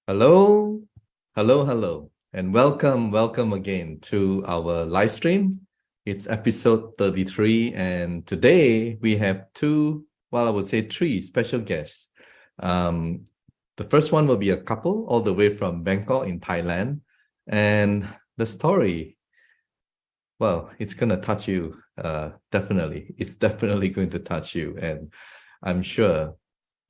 Hello, hello, and welcome again to our live stream. It's episode 33, and today we have I would say three special guests. Um, the first one will be a couple all the way from Bangkok in Thailand, and the story, well, it's gonna touch you. Definitely, it's definitely going to touch you, and I'm sure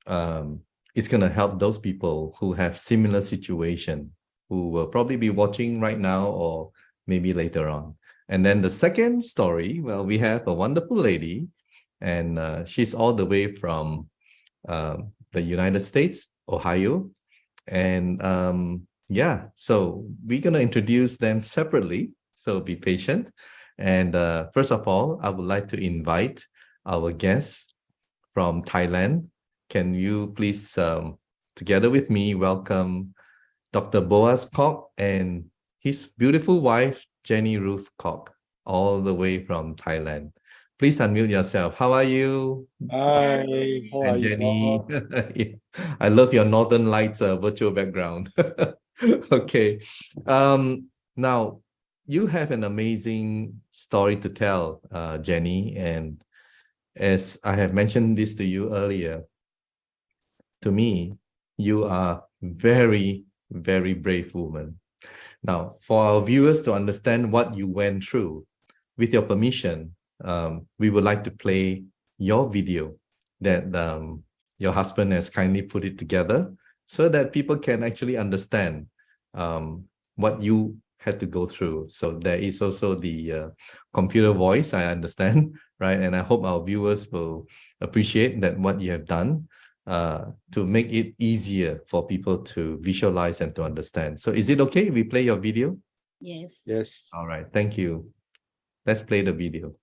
um, it's going to help those people who have similar situation who will probably be watching right now or maybe later on. And then the second story, well, we have a wonderful lady, and she's all the way from the United States, Ohio. And yeah, so we're going to introduce them separately. So be patient. And first of all, I would like to invite our guests from Thailand. Can you please, together with me, welcome Dr. Boaz Kok and his beautiful wife, Jenny Ruth Kok, all the way from Thailand. Please unmute yourself. How are you? Hi, how And are you Jenny, all? I love your Northern Lights virtual background. Okay. Now, you have an amazing story to tell, Jenny, and as I have mentioned this to you earlier, to me, you are very brave woman. Now, for our viewers to understand what you went through, with your permission, we would like to play your video that your husband has kindly put it together so that people can actually understand what you had to go through. So there is also the computer voice, I understand, right? And I hope our viewers will appreciate that what you have done to make it easier for people to visualize and to understand. So is it okay if we play your video? Yes. Yes. All right, thank you. Let's play the video.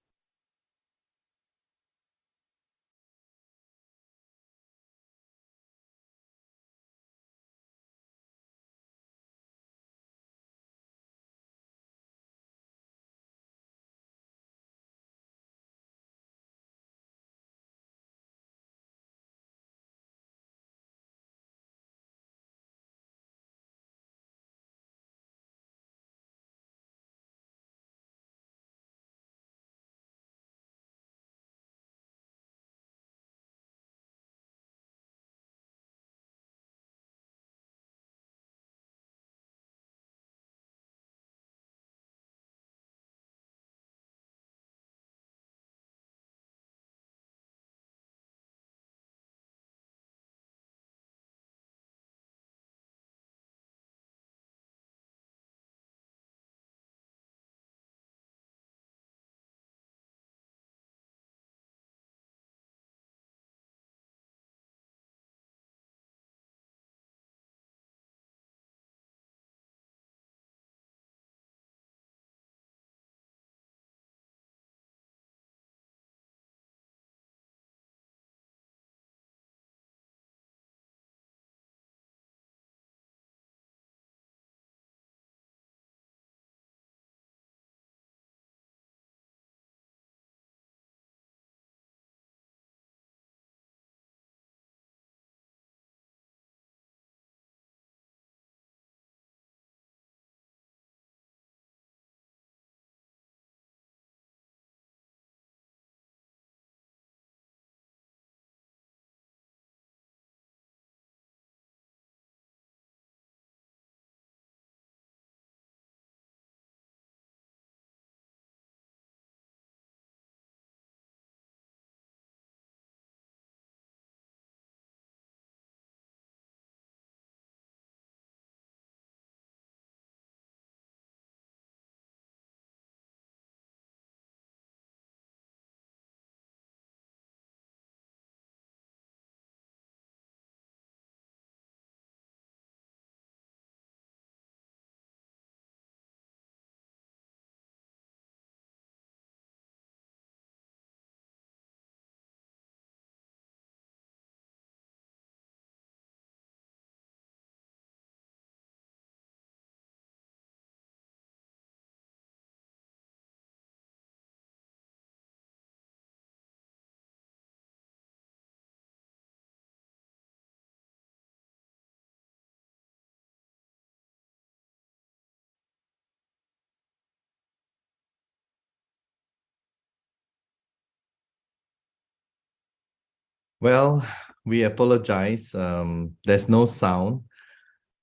Well, we apologize. There's no sound,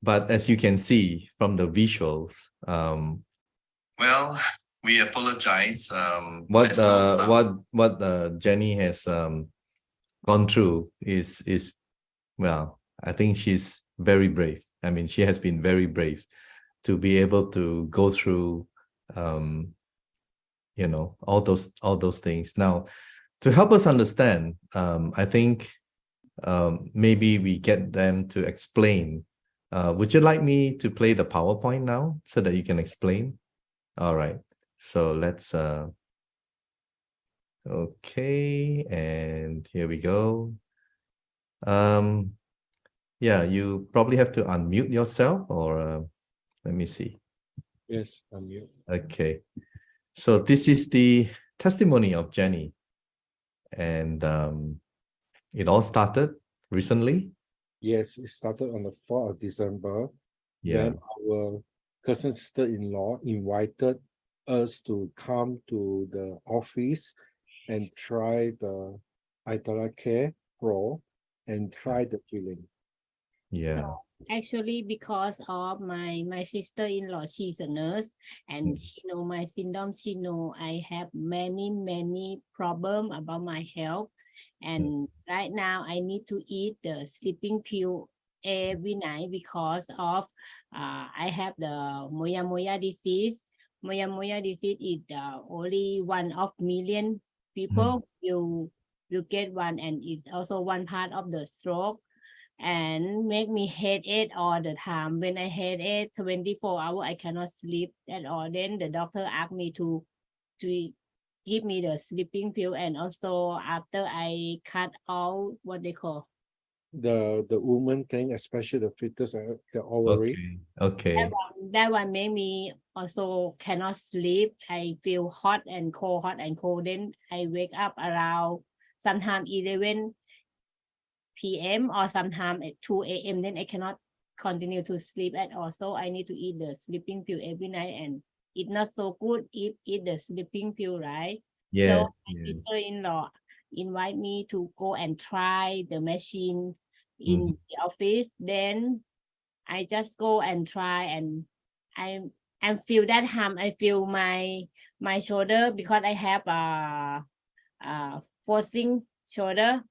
but as you can see from the visuals, well, we apologize. What Jenny has gone through is well, I think she's very brave. I mean, she has been very brave to be able to go through all those things. Now, to help us understand, I think maybe we get them to explain. Would you like me to play the PowerPoint now so that you can explain? All right. So let's okay, and here we go. Yeah, you probably have to unmute yourself, or let me see. Yes, unmute. Okay. So this is the testimony of Jenny, and it all started recently. Yes, it started on the 4th of December. Yeah. When our cousin sister-in-law invited us to come to the office and try the iTeracare Pro and try the filling. Yeah. Actually, because of my sister-in-law, she's a nurse, and she know my symptoms. She know I have many problem about my health, and right now I need to eat the sleeping pill every night because of I have the Moyamoya disease. Moyamoya disease is only one of million people will get one, and it's also one part of the stroke, and make me headache all the time. When I headache 24 hours, I cannot sleep at all. Then the doctor asked me to give me the sleeping pill, and also after I cut out what they call The woman thing, especially the fetus and the ovary. Okay. that one made me also cannot sleep. I feel hot and cold. Then I wake up around sometimes 11 p.m. or sometimes at 2 a.m. Then I cannot continue to sleep at all. So I need to eat the sleeping pill every night, and it's not so good if eat the sleeping pill, right? Yes. So my sister-in-law invite me to go and try the machine in the office. Then I just go and try, and I feel that harm. I feel my shoulder because I have forcing shoulder.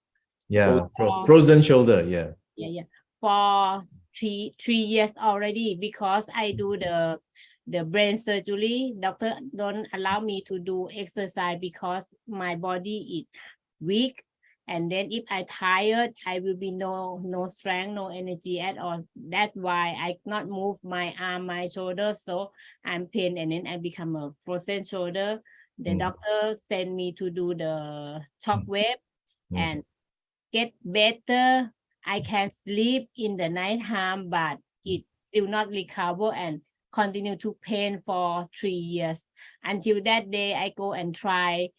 Yeah. Frozen shoulder. Yeah. Yeah. For three years already, because I do the brain surgery. Doctor don't allow me to do exercise because my body is weak. And then if I tired, I will be no strength, no energy at all. That's why I cannot move my arm, my shoulder. So I'm pain, and then I become a frozen shoulder. The doctor sent me to do the shock wave and get better. I can sleep in the night time, but it will not recover and continue to pain for 3 years. Until that day, I go and try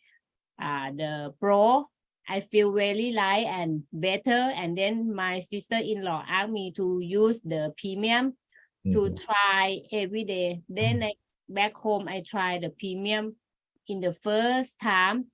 the Pro. I feel very light and better. And then my sister-in-law asked me to use the premium to try every day. Then back home, I try the premium in the first time.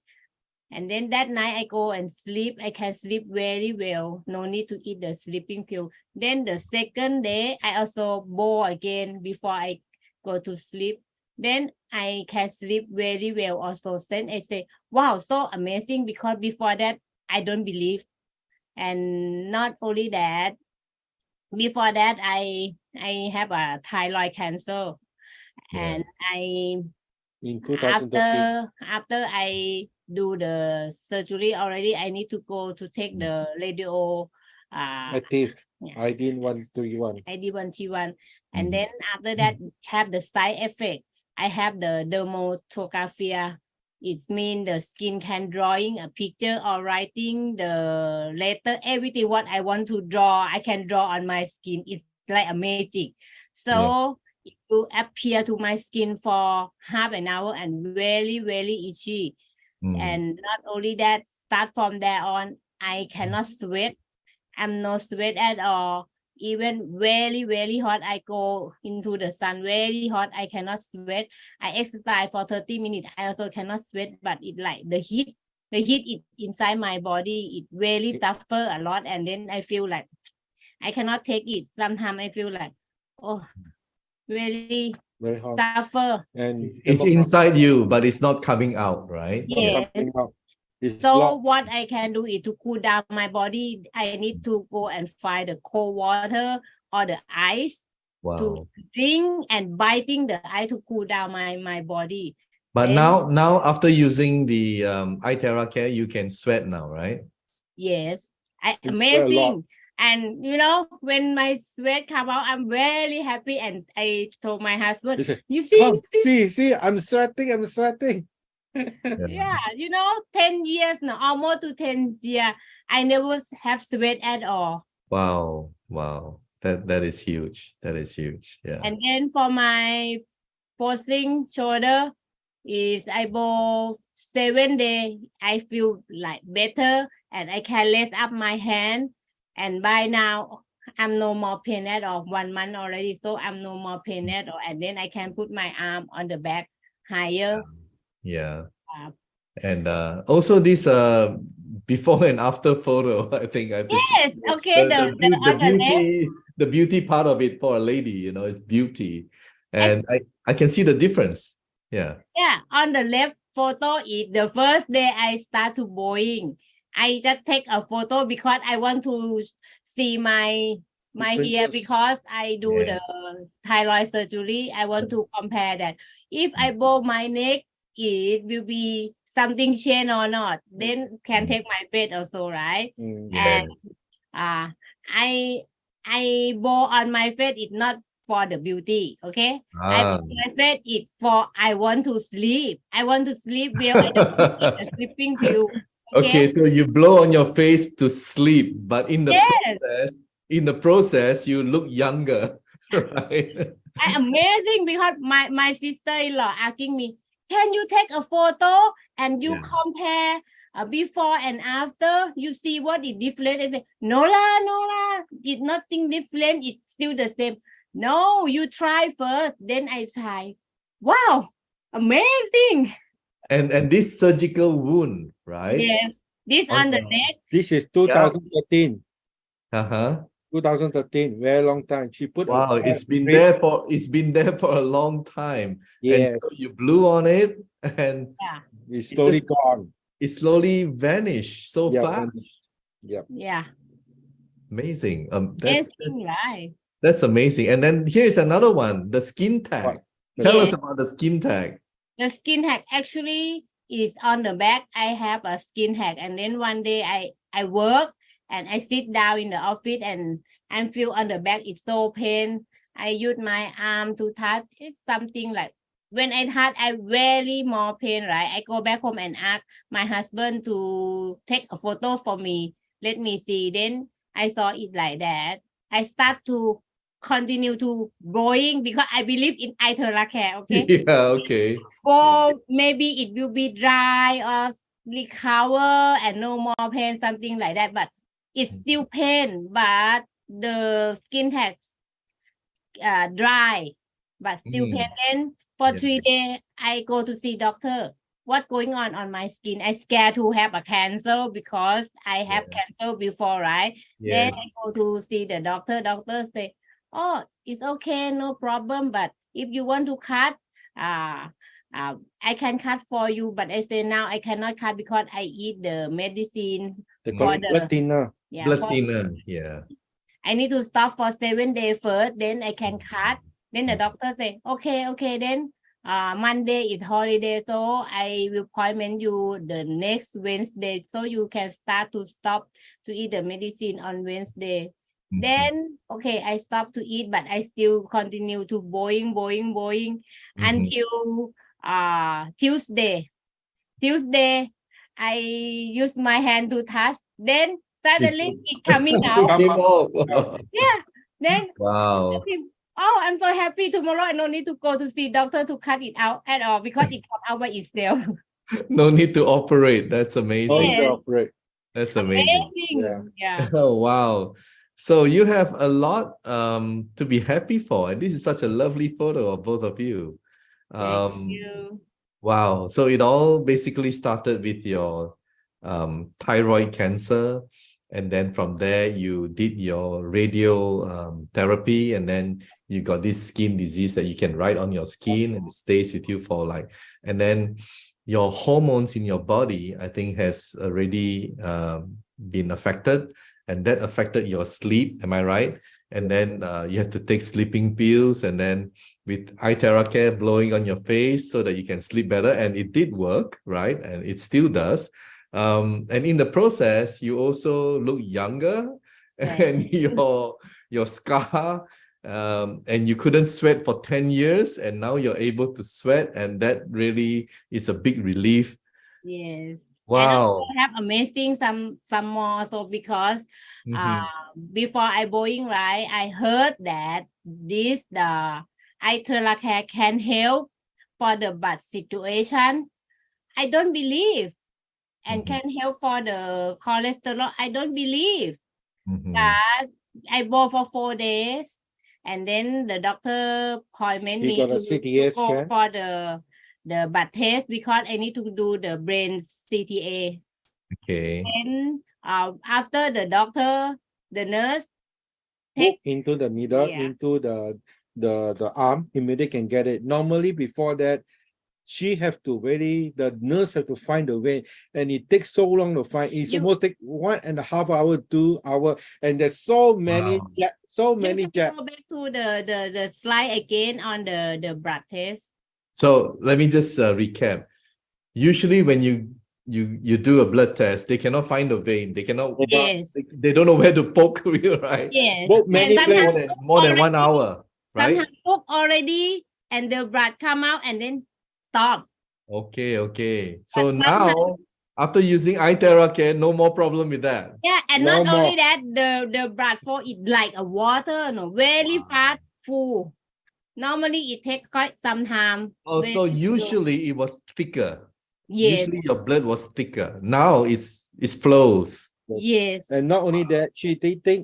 And then that night I go and sleep. I can sleep very well. No need to eat the sleeping pill. Then the second day, I also bowl again before I go to sleep. Then I can sleep very well also. Then I say, wow, so amazing, because before that, I don't believe. And not only that, before that, I have a thyroid cancer. And in 2013. after I do the surgery already, I need to go to take the radio Active iodine 131. ID1T1. And then after that, have the side effect. I have the dermatographia. It means the skin can drawing a picture or writing the letter, everything what I want to draw, I can draw on my skin. It's like a magic. So it will appear to my skin for half an hour and very itchy. And not only that, start from there on, I cannot sweat. I'm no sweat at all. Even very hot, I go into the sun, very hot, I cannot sweat. I exercise for 30 minutes, I also cannot sweat, but it like the heat the heat inside my body, it really suffer a lot, and then I feel like I cannot take it. Sometimes I feel like, oh, really Very hot. suffer. And It's inside you, but it's not coming out, right? Yes. coming out. It's So blocked. what I can do is to cool down my body. I need to go and find the cold water or the ice to Wow. drink and biting the ice to cool down my body. But Then- now after using the iTeracare, you can sweat now, right? Yes, Can sweat a lot. amazing. And when my sweat come out, I'm really happy. And I told my husband, You say, you see, Come, see, I'm sweating. yeah, 10 years now, almost to 10 years, I never have sweat at all. Wow. That is huge. That is huge. Yeah. And then for my forcing shoulder is about 7 days, I feel like better and I can lift up my hand. And by now, I'm no more pain at all. 1 month already, so I'm no more pain at all. And then I can put my arm on the back higher. Yeah. Uh, And also this before and after photo, I think I have to Yes, show you. okay, The on the left. the beauty part of it for a lady, it's beauty. And I can see the difference. Yeah. Yeah, on the left photo is the first day I start to bowing. I just take a photo because I want to see my hair Differences. because I do the Yes. thyroid surgery. I want to compare that. If I bow my neck, it will be something change or not. Then can take my bed also, right? Mm. And Yes. I bow on my face. It's not for the beauty, okay? I Ah. my face it for I want to sleep. I want to sleep well. I don't want to eat a sleeping pill. Okay, so you blow on your face to sleep, but in the Yes. process, you look younger, right? Amazing because my sister-in-law asking me, can you take a photo and you Yeah. compare before and after? You see what is different? I say, no lah, it's nothing different. It's still the same. No, you try first. Then I try. Wow, amazing. And this surgical wound, right? Yes, this on the neck. This is 2013. Uh-huh. 2013, very long time. She put Wow, a it's been strip. there for a long time. And Yes, so you blew on it and Yeah, it's slowly just- gone. it slowly vanished so Yeah, fast. yeah. Amazing. Amazing, right? That's amazing. And then here's another one, the skin tag. What? Tell us Yes. about the skin tag. The skin hack actually is on the back. I have a skin hack, and then one day I work and I sit down in the office and I feel on the back it's so pain. I use my arm to touch. It's something like when I touch, I really more pain, right? I go back home and ask my husband to take a photo for me. Let me see. Then I saw it like that. I start to continue to growing because I believe in iTeracare, okay? Yeah, okay. Or maybe it will be dry or recover and no more pain, something like that. But it's still pain, but the skin has dry, but still pain. Then for Yeah. 3 days, I go to see doctor. What's going on my skin? I scared to have a cancer because I have cancer before, right? Then Yes. I go to see the doctor. Doctor say, oh, it's okay, no problem. But if you want to cut, I can cut for you. But I say now I cannot cut because I eat the medicine. They call it blood thinner. Yeah, Blood thinner. Yeah. I need to stop for 7 days first, then I can cut. Then the doctor say, okay, then Monday is holiday, so I will appointment you the next Wednesday, so you can start to stop to eat the medicine on Wednesday. Then, okay, I stop to eat, but I still continue to boing until Tuesday. Tuesday, I use my hand to touch, then suddenly it coming out. Came off. Yeah. Then Wow. oh, I'm so happy tomorrow. I don't need to go to see doctor to cut it out at all because it come out by itself. No need to operate. That's amazing. Yes. Operate. That's amazing. Yeah. Oh, wow. So you have a lot to be happy for. And this is such a lovely photo of both of you. Thank you. Wow. So it all basically started with your thyroid cancer. And then from there, you did your radio therapy, and then you got this skin disease that you can write on your skin and it stays with you for like, and then your hormones in your body, I think, has already been affected, and that affected your sleep. Am I right? And then you have to take sleeping pills, and then with iTeracare blowing on your face so that you can sleep better. And it did work, right? And it still does. And in the process, you also look younger, Right. and your scar, and you couldn't sweat for 10 years, and now you're able to sweat, and that really is a big relief. Yes. And Wow. also have amazing some more. So because before I going right, I heard that the iTeracare can help for the bad situation. I don't believe, and can help for the cholesterol. I don't believe that. I bought for 4 days, and then the doctor appointment You me got a to CTA go scan? for the blood test because I need to do the brain CTA. Okay. Then after the doctor, the nurse Hook take into the needle, Yeah. into the arm, immediately can get it. Normally before that, she have to the nurse have to find the vein, and it takes so long to find. It's You- almost take 1.5 hour, 2 hour, and there's so many Wow. so you many have to go back to the slide again on the blood test. So let me just recap. Usually when you do a blood test, they cannot find the vein. They cannot. Yes. They don't know where to poke you, right? Yes. Both And many sometimes places. More than 1 hour, right? sometimes book already, and the blood come out and then stop. Okay. So But now, after using iTeracare, no more problem with that. Yeah, and No not only more. that, the blood flow is like a water, no, very fast, full. Normally it takes quite some time. Oh, so Very slow. usually it was thicker. Yes, Usually your blood was thicker. Now it flows. yes. And not only that, she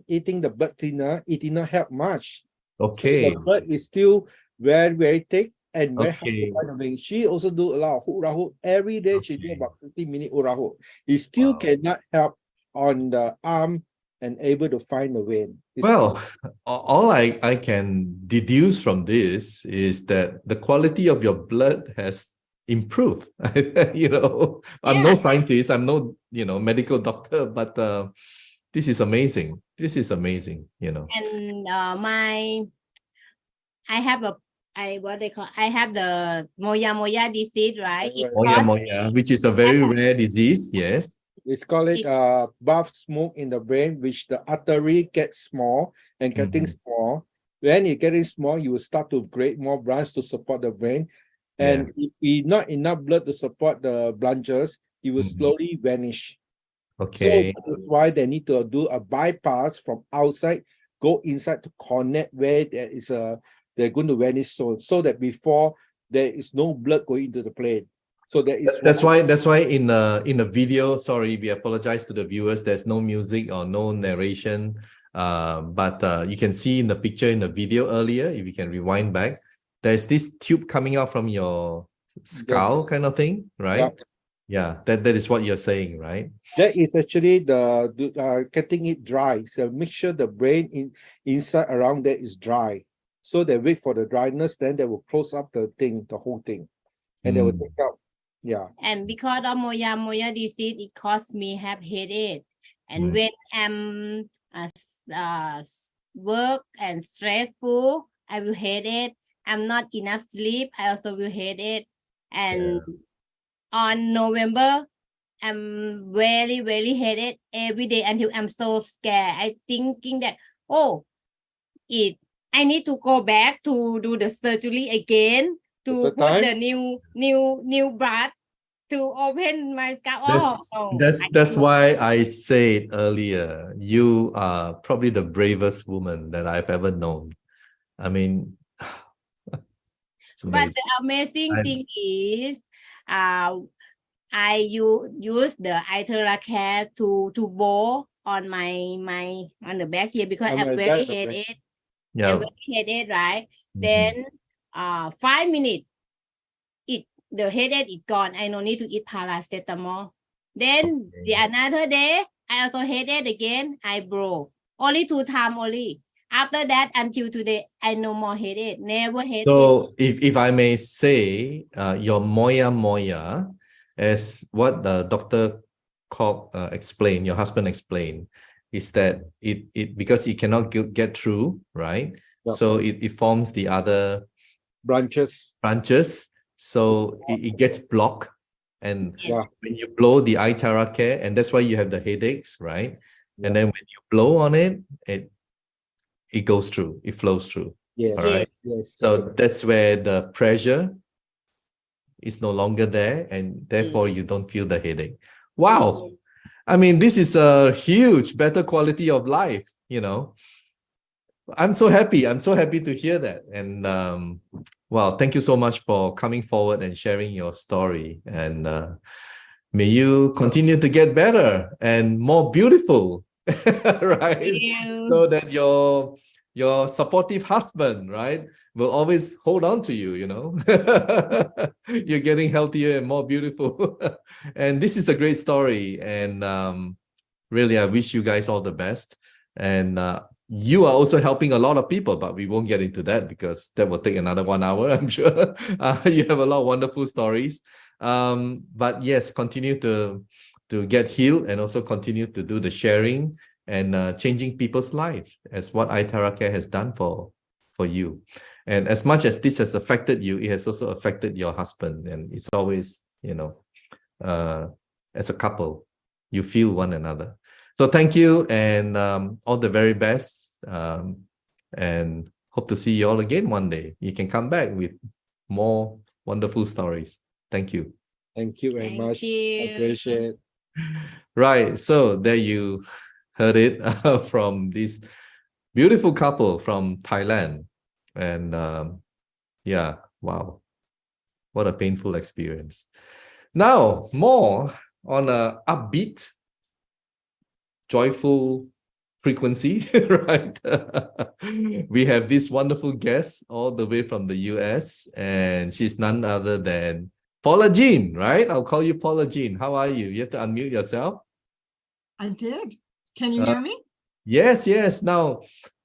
eating the blood thinner, it did not help much. So Okay. the blood is still very, very thick and very hard Okay. to find the vein. She also do a lot of hula hoop. Every day she do Okay. about 15-minute hula hoop. It still Wow. cannot help on the arm and able to find the vein. Well, all I can deduce from this is that the quality of your blood has improved. I'm no Yeah. scientist, I'm no, medical doctor, but this is amazing. This is amazing, And I have I have the Moyamoya disease, right? It Moyamoya, which is a very rare disease. Yes. It's called it buff smoke in the brain, which the artery gets small and getting small. When it getting small, you will start to create more branches to support the brain. And if not enough blood to support the branches, it will slowly vanish. Okay. So that's why they need to do a bypass from outside, go inside to connect where they're going to vanish so that before there is no blood going into the brain. So That's why in the video, sorry, we apologize to the viewers. There's no music or no narration. But you can see in the picture in the video earlier, if you can rewind back, there's this tube coming out from your skull kind of thing, right? Yeah, that is what you're saying, right? That is actually the getting it dry. So make sure the brain inside around there is dry. So they wait for the dryness, then they will close up the whole thing, and they will take out. Yeah. And because of Moyamoya disease, it caused me have headache. And when I'm work and stressful, I will headache. I'm not enough sleep, I also will headache. And on November, I'm very, very headache every day until I'm so scared. I thinking that, I need to go back to do the surgery again to put the new blood to open my scalp. That's why I said earlier, you are probably the bravest woman that I've ever known. I mean, it's But amazing. the amazing thing is, I use the iTeracare to bow on on the back here because I'm very headache. Yeah. I'm very headache, right? Then 5 minutes, the headache is gone. I no need to eat paracetamol. Then the Okay. another day, I also headache again. I broke. Only 2 times only. After that, until today, I no more headache. Never headache. So if I may say, your Moyamoya, as what Dr. Kok explained, your husband explained, is that it because it cannot get through, right? Yep. So it forms the other Branches. branches, so it gets blocked. And Yes. Yeah. when you blow the iTeracare, and that's why you have the headaches, right? Yeah. And then when you blow on it, it goes through, it flows through. Yes. All right. Yes. So that's where the pressure is no longer there, and therefore you don't feel the headache. Wow. I mean, this is a huge, better quality of life, you know. I'm so happy. I'm so happy to hear that. And wow, thank you so much for coming forward and sharing your story. And may you continue to get better and more beautiful, right? Thank you. So that your supportive husband, right, will always hold on to you, you know. You're getting healthier and more beautiful. And this is a great story. And really, I wish you guys all the best. And you are also helping a lot of people, but we won't get into that because that will take another 1 hour, I'm sure. You have a lot of wonderful stories. But yes, continue to get healed and also continue to do the sharing and changing people's lives, as what iTeracare has done for you. And as much as this has affected you, it has also affected your husband. And it's always, you know, as a couple, you feel one another. So thank you, and all the very best. And hope to see you all again one day. You can come back with more wonderful stories. Thank you. Thank you very Thank much. I you. appreciate. Right. So there you heard it from this beautiful couple from Thailand. And yeah, wow. What a painful experience. Now, more on a upbeat, joyful frequency, right? We have this wonderful guest all the way from the US, and she's none other than Paula Greene, right? I'll call you Paula Greene. How are you? You have to unmute yourself. I did. Can you hear me? Yes, yes. Now,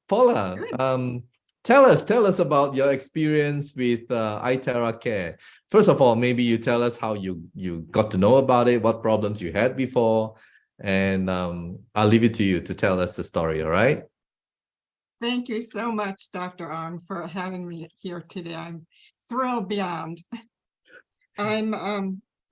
Paula, Good. tell us about your experience with iTeracare. First of all, maybe you tell us how you got to know about it, what problems you had before, and I'll leave it to you to tell us the story. All right? Thank you so much, Dr. Ong, for having me here today. I'm thrilled beyond. I'm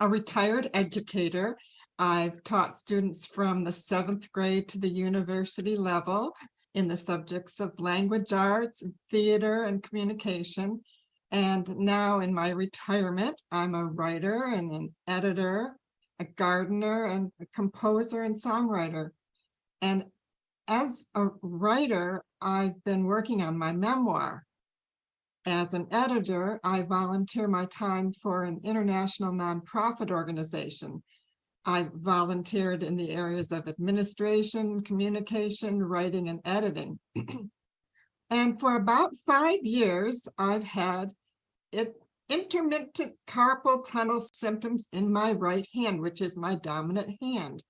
a retired educator. I've taught students from the 7th grade to the university level in the subjects of language arts, theater, and communication. And now in my retirement, I'm a writer and an editor, a gardener, and a composer and songwriter. And as a writer, I've been working on my memoir. As an editor, I volunteer my time for an international nonprofit organization. I volunteered in the areas of administration, communication, writing, and editing. And for about 5 years, I've had intermittent carpal tunnel symptoms in my right hand, which is my dominant hand,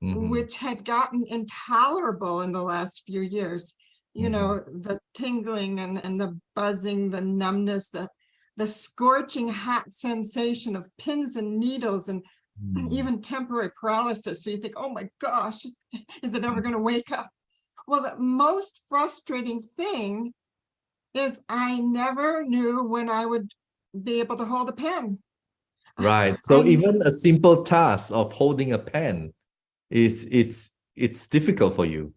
which had gotten intolerable in the last few years. You know, the tingling and the buzzing, the numbness, the scorching hot sensation of pins and needles, and even temporary paralysis. So you think, oh my gosh, is it ever going to wake up? Well, the most frustrating thing is I never knew when I would be able to hold a pen. Right. So even a simple task of holding a pen it's difficult for you.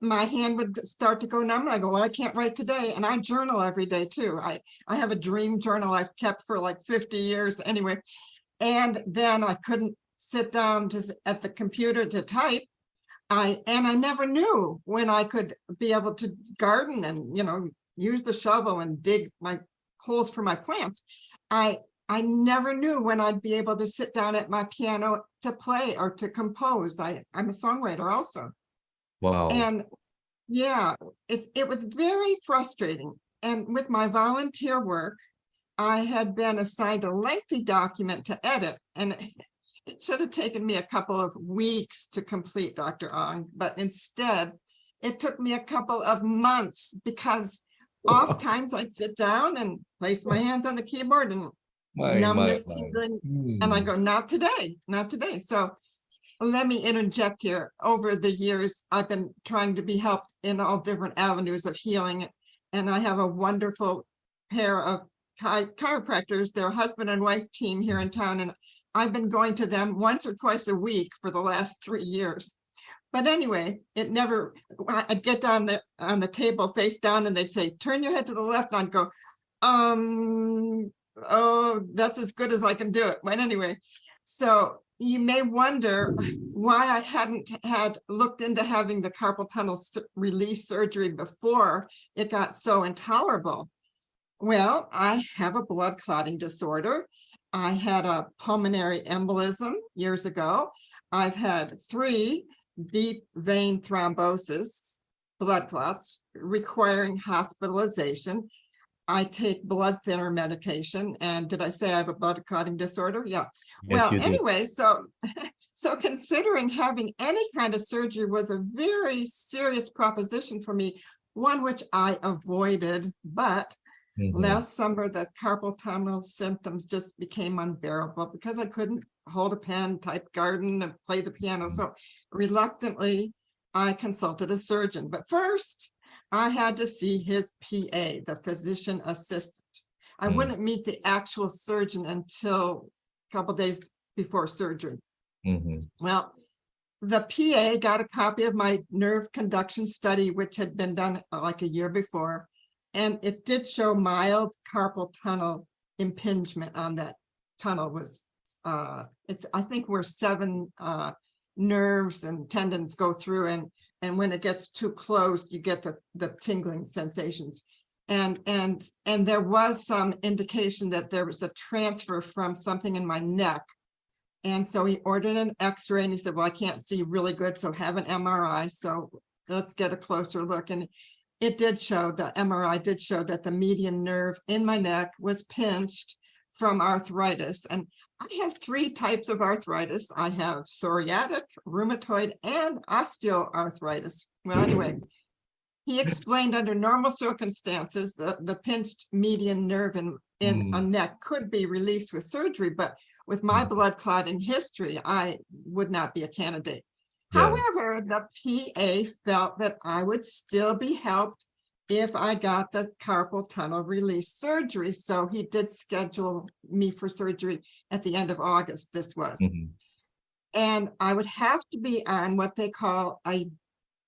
My hand would start to go numb. I go, well, I can't write today. And I journal every day too. I have a dream journal I've kept for like 50 years anyway. And then I couldn't sit down just at the computer to type. I never knew when I could be able to garden and, you know, use the shovel and dig my holes for my plants. I never knew when I'd be able to sit down at my piano to play or to compose. I'm a songwriter also. Wow. And yeah, it was very frustrating. And with my volunteer work, I had been assigned a lengthy document to edit, and It should have taken me a couple of weeks to complete, Dr. Ong, but instead it took me a couple of months because oftentimes I'd sit down and place my hands on the keyboard and numbness tingling, and I go, not today, not today. So let me interject here. Over the years, I've been trying to be helped in all different avenues of healing, and I have a wonderful pair of chiropractors, their husband and wife team here in town, and I've been going to them once or twice a week for the last 3 years. But anyway, it never, I'd get down there on the table face down and they'd say, turn your head to the left. And I'd go, oh, that's as good as I can do it. But anyway, so you may wonder why I hadn't looked into having the carpal tunnel release surgery before it got so intolerable. Well, I have a blood clotting disorder. I had a pulmonary embolism years ago. I've had 3 deep vein thrombosis, blood clots, requiring hospitalization. I take blood thinner medication. And did I say I have a blood clotting disorder? Yeah. Yes, Well, anyway, so considering having any kind of surgery was a very serious proposition for me, one which I avoided, but last summer, the carpal tunnel symptoms just became unbearable because I couldn't hold a pen, type garden, and play the piano. So reluctantly, I consulted a surgeon. But first, I had to see his PA, the physician assistant. I wouldn't meet the actual surgeon until a couple days before surgery. Well, the PA got a copy of my nerve conduction study, which had been done like a year before. And it did show mild carpal tunnel impingement on that tunnel. Was it's, I think, where 7 nerves and tendons go through, and when it gets too closed, you get the tingling sensations. And there was some indication that there was a transfer from something in my neck. And so he ordered an X-ray, and he said, well, I can't see really good, so have an MRI. So let's get a closer look. And it did show, the MRI did show that the median nerve in my neck was pinched from arthritis. And I have 3 types of arthritis. I have psoriatic, rheumatoid, and osteoarthritis. Well, anyway, he explained under normal circumstances, the pinched median nerve in a neck could be released with surgery, but with my blood clotting history, I would not be a candidate. However, the PA felt that I would still be helped if I got the carpal tunnel release surgery. So he did schedule me for surgery at the end of August, this was. And I would have to be on what they call a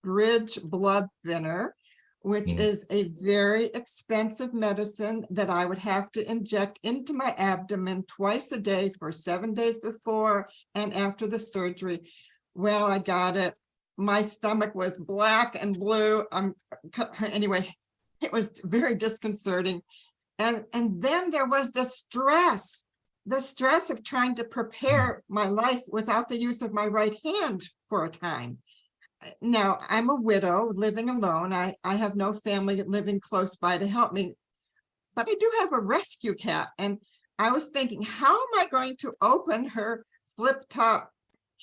bridge blood thinner, which is a very expensive medicine that I would have to inject into my abdomen twice a day for 7 days before and after the surgery. Well, I got it. My stomach was black and blue. Anyway, it was very disconcerting. And then there was the stress of trying to prepare my life without the use of my right hand for a time. Now, I'm a widow living alone. I have no family living close by to help me, but I do have a rescue cat. And I was thinking, how am I going to open her flip top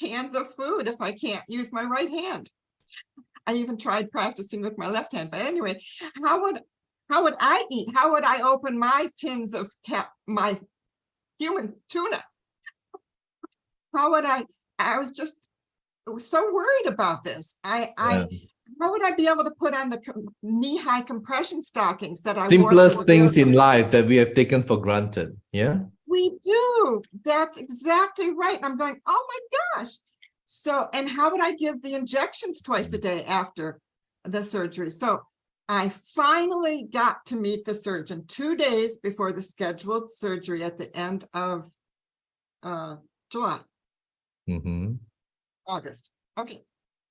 cans of food if I can't use my right hand? I even tried practicing with my left hand. But anyway, how would I eat? How would I open my tins of my human tuna? How would I was just so worried about this. How would I be able to put on the knee-high compression stockings that I wore? Simplest things in life that we have taken for granted. Yeah. We do. That's exactly right. And I'm going, oh my gosh. So, and how would I give the injections twice a day after the surgery? So I finally got to meet the surgeon 2 days before the scheduled surgery at the end of July. August. Okay.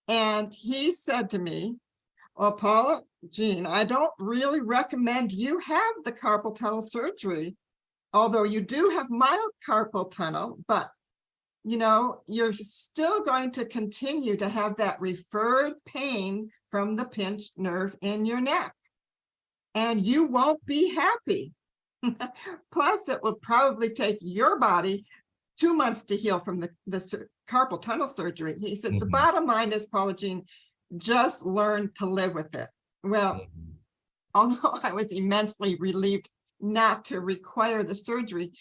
And he said to me, well, Paula, Jean, I don't really recommend you have the carpal tunnel surgery, although you do have mild carpal tunnel, but you know, you're still going to continue to have that referred pain from the pinched nerve in your neck, and you won't be happy. Plus, it will probably take your body 2 months to heal from the carpal tunnel surgery. He said, the bottom line is, Paula Jean, just learn to live with it. Well, although I was immensely relieved not to require the surgery,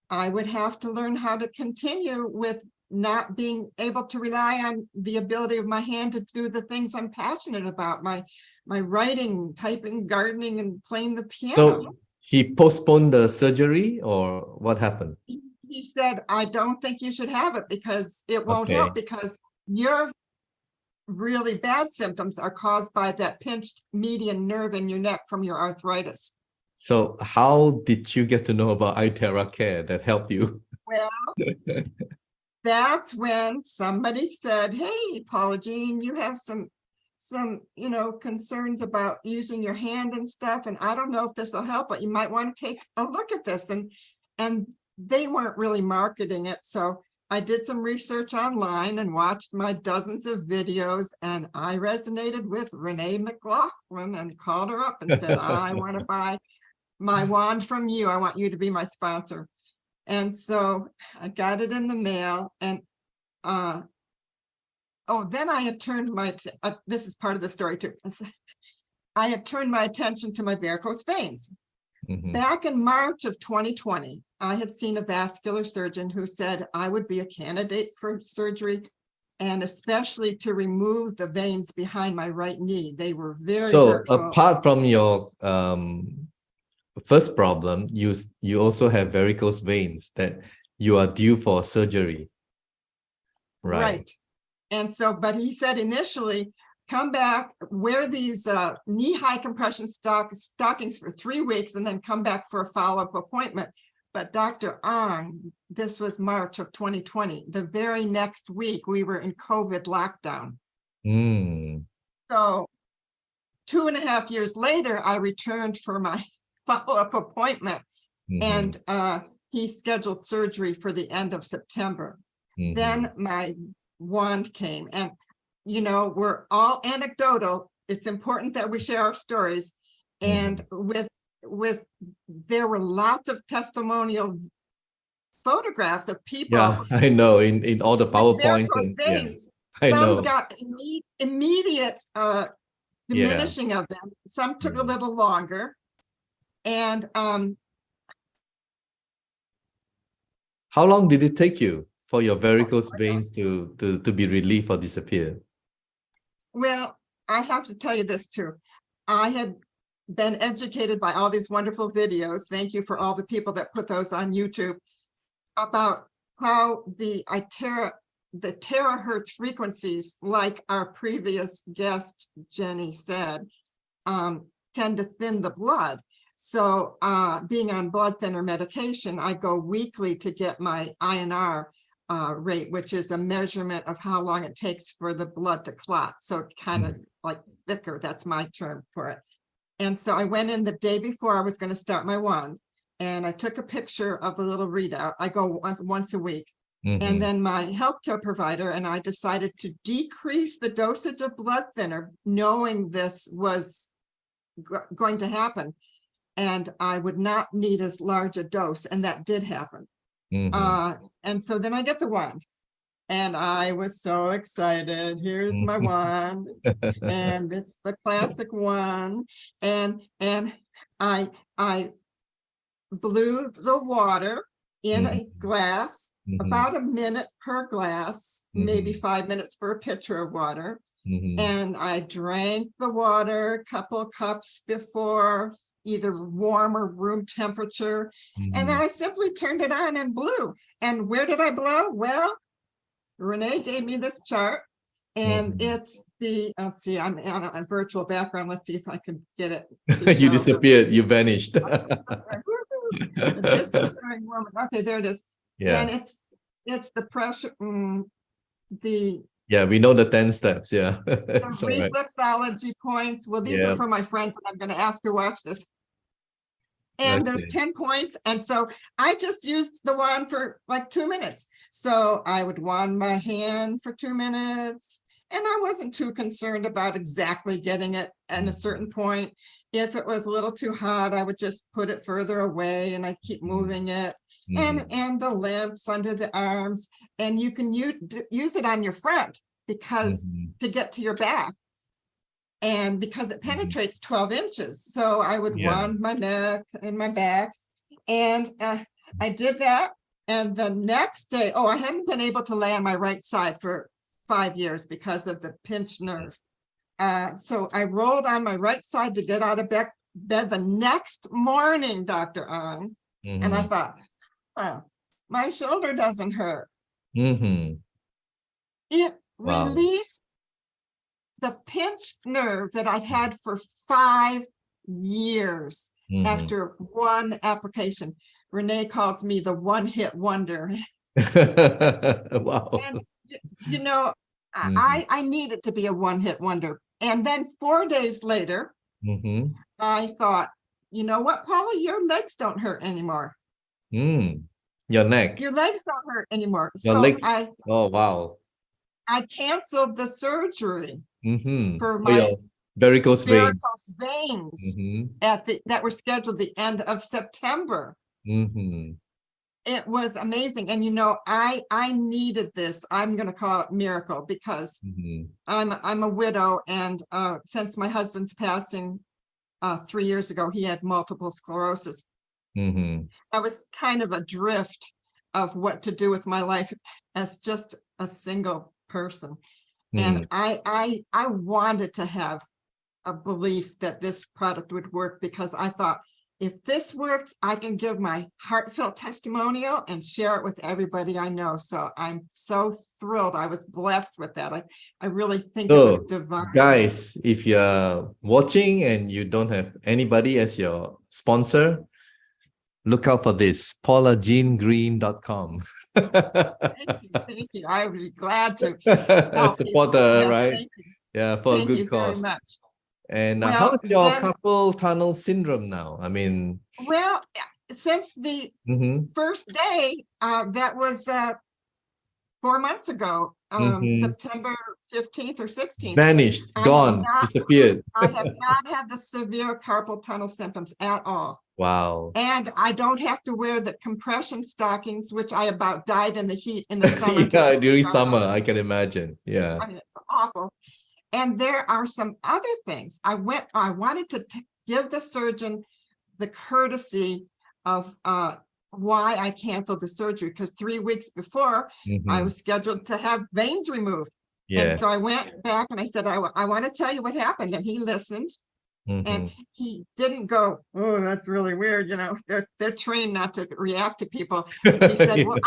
I would have to learn how to continue with not being able to rely on the ability of my hand to do the things I'm passionate about, my writing, typing, gardening, and playing the piano. So he postponed the surgery, or what happened? He said, I don't think you should have it because it won't help, because your really bad symptoms are caused by that pinched median nerve in your neck from your arthritis. So how did you get to know about iTeracare that helped you? Well, that's when somebody said, hey, Paula Jean, you have some concerns about using your hand and stuff, and I don't know if this will help, but you might want to take a look at this. And they weren't really marketing it, so I did some research online and watched my dozens of videos, and I resonated with Renee McLaughlin and called her up and said, I want to buy my wand from you. I want you to be my sponsor. And so I got it in the mail, and then I had turned this is part of the story too. I had turned my attention to my varicose veins. Back in March of 2020, I had seen a vascular surgeon who said I would be a candidate for surgery, and especially to remove the veins behind my right knee. They were very hurtful. Apart from your first problem, you also have varicose veins that you are due for surgery, right? And so, but he said initially, come back, wear these knee-high compression stockings for 3 weeks, and then come back for a follow-up appointment. But Dr. Ong, this was March of 2020. The very next week, we were in COVID lockdown. So 2.5 years later, I returned for my follow-up appointment, and he scheduled surgery for the end of September. Then my wand came, and we're all anecdotal. It's important that we share our stories. And there were lots of testimonial photographs of people. Yeah, I know, in all the PowerPoints. Veins. I know. Some got immediate diminishing of them. Some took a little longer. And how long did it take you for your varicose veins to be relieved or disappear? Well, I have to tell you this too. I had been educated by all these wonderful videos. Thank you for all the people that put those on YouTube, about how the terahertz frequencies, like our previous guest Jenny said, tend to thin the blood. So being on blood thinner medication, I go weekly to get my INR rate, which is a measurement of how long it takes for the blood to clot. So kind of like thicker, that's my term for it. And so I went in the day before I was going to start my wand, and I took a picture of the little readout. I go once a week. And then my healthcare provider and I decided to decrease the dosage of blood thinner, knowing this was going to happen, and I would not need as large a dose, and that did happen. And so then I get the wand, and I was so excited. Here's my wand, and it's the classic one. And I blew the water in a glass, about a minute per glass, maybe 5 minutes for a pitcher of water. And I drank the water a couple cups before, either warm or room temperature. And then I simply turned it on and blew. And where did I blow? Well, Renee gave me this chart, and it's the, let's see, I'm on a virtual background. Let's see if I can get it. You disappeared, you vanished. The disappearing woman. Okay, there it is. Yeah. And it's the pressure, yeah, we know the 10 steps. Yeah. the reflexology points. Well, these are for my friends, and I'm going to ask her watch this. And there's 10 points. And so I just used the wand for like 2 minutes. So I would wand my hand for 2 minutes, And I wasn't too concerned about exactly getting it at a certain point. If it was a little too hot, I would just put it further away and I'd keep moving it. And the lamps under the arms, and you can use it on your front because to get to your back. And because it penetrates 12 inches. So I would wand my neck and my back. And I did that. And the next day, I hadn't been able to lay on my right side for 5 years because of the pinched nerve. So I rolled on my right side to get out of bed the next morning, Dr. Ong. And I thought, my shoulder doesn't hurt. It released the pinched nerve that I'd had for 5 years after one application. Renee calls me the one-hit wonder. Wow. And, you know, I needed to be a one-hit wonder. And then 4 days later, I thought, you know what, Paula, your legs don't hurt anymore. Your neck. Your legs don't hurt anymore. Your so legs. I canceled the surgery for my your varicose veins that were scheduled the end of September. It was amazing. And, you know, I needed this. I'm going to call it miracle because I'm a widow. And since my husband's passing 3 years ago, he had multiple sclerosis. I was kind of adrift of what to do with my life as just a single person. And I wanted to have a belief that this product would work because I thought, if this works, I can give my heartfelt testimonial and share it with everybody I know. So I'm so thrilled. I was blessed with that. I really think it was divine. Guys, if you're watching and you don't have anybody as your sponsor, look out for this, paulajeangreen.com. Thank you. I would be glad to support her, right? Yeah, for a good cause. Very much. And how is your carpal tunnel syndrome now? I mean, well, since the first day, that was 4 months ago, September 15th or 16th. Vanished, gone, disappeared. I have not had the severe carpal tunnel symptoms at all. Wow. And I don't have to wear the compression stockings, which I about died in the heat in the summer. During summer, I can imagine. Yeah. I mean, it's awful. And there are some other things. I wanted to give the surgeon the courtesy of why I canceled the surgery, because 3 weeks before I was scheduled to have veins removed. And so I went back and I said, I want to tell you what happened. And he listened. And he didn't go, oh, that's really weird. You know, they're trained not to react to people. He said, well,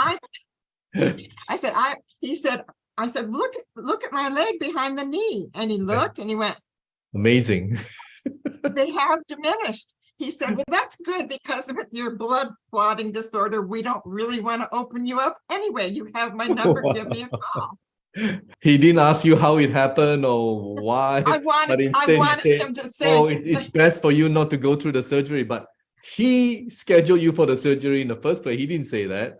I said, look at my leg behind the knee. And he looked and he went, amazing. They have diminished. He said, well, that's good because with your blood clotting disorder, we don't really want to open you up. Anyway, you have my number. Give me a call. He didn't ask you how it happened or why. I wanted him to say, oh, it's best for you not to go through the surgery, but he scheduled you for the surgery in the first place. He didn't say that.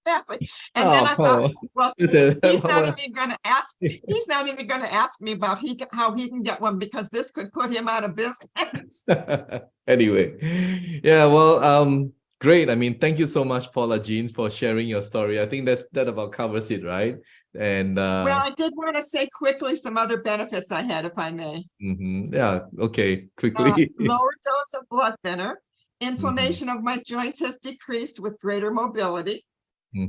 Exactly. And then I thought, well, he's not even going to ask me about how he can get one because this could put him out of business. Anyway, yeah, well, great. I mean, thank you so much, Paula Jean, for sharing your story. I think that about covers it, right? And well, I did want to say quickly some other benefits I had, if I may. Yeah, okay, quickly. Lower dose of blood thinner. Inflammation of my joints has decreased with greater mobility.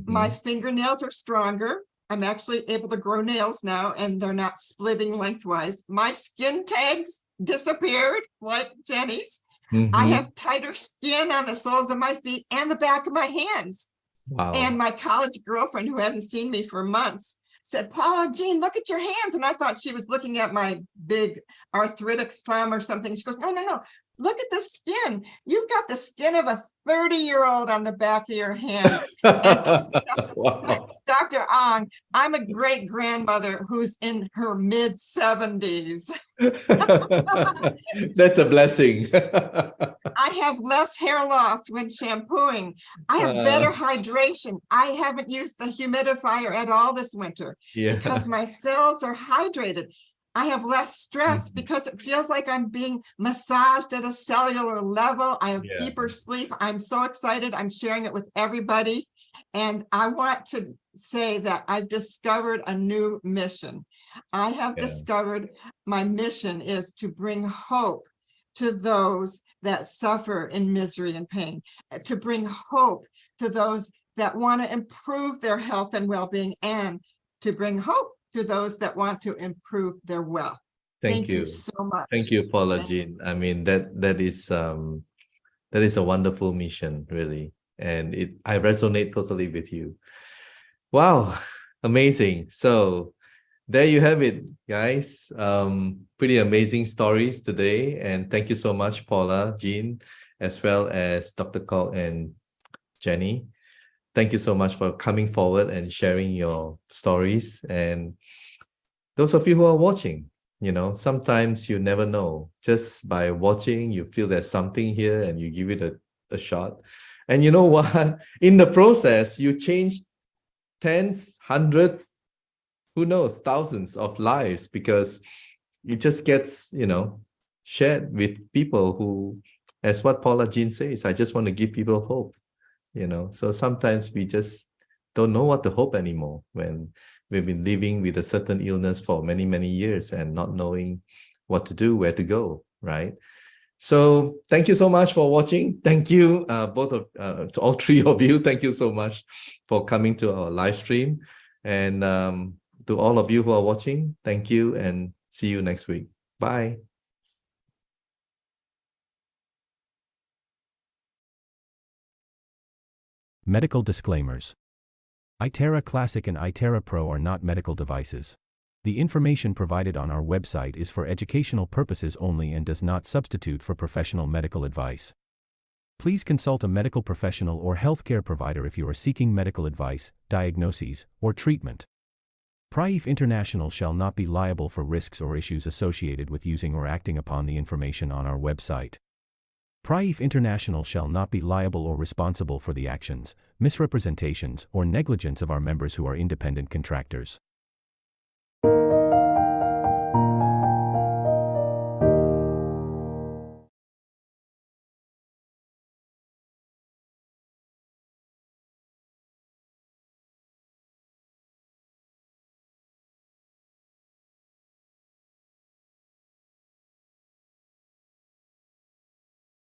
My fingernails are stronger. I'm actually able to grow nails now, and they're not splitting lengthwise. My skin tags disappeared like Jenny's. I have tighter skin on the soles of my feet and the back of my hands. Wow. And my college girlfriend, who hadn't seen me for months, said, Paula Jean, look at your hands. And I thought she was looking at my big arthritic thumb or something. She goes, no. look at the skin. You've got the skin of a 30-year-old on the back of your hands. Wow. Dr. Ong, I'm a great grandmother who's in her mid 70s. That's a blessing. I have less hair loss when shampooing. I have better hydration. I haven't used the humidifier at all this winter because Yeah. my cells are hydrated. I have less stress Mhm. because it feels like I'm being massaged at a cellular level. I have Yeah. deeper sleep. I'm so excited. I'm sharing it with everybody. And I want to say that I've discovered a new mission. I have Yeah. discovered my mission is to bring hope to those that suffer in misery and pain, to bring hope to those that want to improve their health and well-being, and to bring hope to those that want to improve their wealth. Thank Thank you you. so much. Thank you, Paula Thank you. Jean. I mean, that is a wonderful mission, really. And I resonate totally with you. Wow, amazing. So there you have it, guys. Pretty amazing stories today. And thank you so much, Paula, Jean, as well as Dr. Kok and Jenny. Thank you so much for coming forward and sharing your stories. And those of you who are watching, sometimes you never know. Just by watching, you feel there's something here and you give it a shot. And you know what? In the process, you change tens, hundreds, who knows, thousands of lives, because it just gets, shared with people who, as what Paula Jean says, I just want to give people hope, So sometimes we just don't know what to hope anymore when we've been living with a certain illness for many, many years and not knowing what to do, where to go, right? So thank you so much for watching. Thank you, to all three of you. Thank you so much for coming to our live stream. And to all of you who are watching, thank you and see you next week. Bye. Medical disclaimers. iTerra Classic and iTerra Pro are not medical devices. The information provided on our website is for educational purposes only and does not substitute for professional medical advice. Please consult a medical professional or healthcare provider if you are seeking medical advice, diagnoses, or treatment. Prife International shall not be liable for risks or issues associated with using or acting upon the information on our website. Prife International shall not be liable or responsible for the actions, misrepresentations, or negligence of our members who are independent contractors.